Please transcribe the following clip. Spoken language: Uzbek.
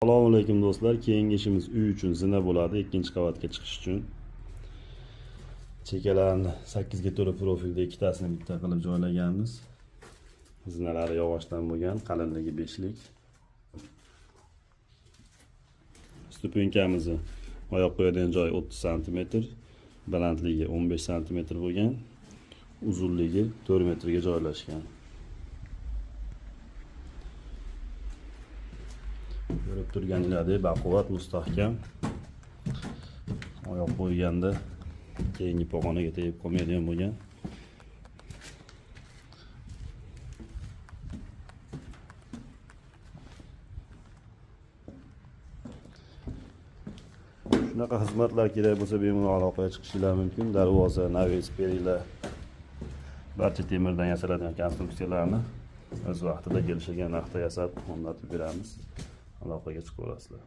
Assalomu alaykum do'stlar. Keyingi ishimiz uy uchun zina bo'ladi. Ikkinchi qavatga chiqish uchun. Chekalarni 8 ga to'la profilda ikkitasini bitta qilib joylaganmiz. Zinalari yog'ochdan bo'lgan, qalinligi 5 lik. Stupenkamizni oyoq qo'yadigan joyi 30 cm, balandligi 15 cm bo'lgan, uzunligi 4 metrga joylashgan. Ko'rib turganingizdek baquvvat, mustahkam. Oyoq qo'yganda keyingi pog'onaga tegib qolmaydigan bo'lgan. Shunaqa xizmatlar kerak bo'lsa bemalol aloqaga chiqishingiz mumkin. Darvoza, naves, perila, barcha temirdan yasaladigan konstruksiyalarni o'z vaqtida kelishiga narxda yasab o'rnatib beramiz. Aloqaga chiqaverasizlar.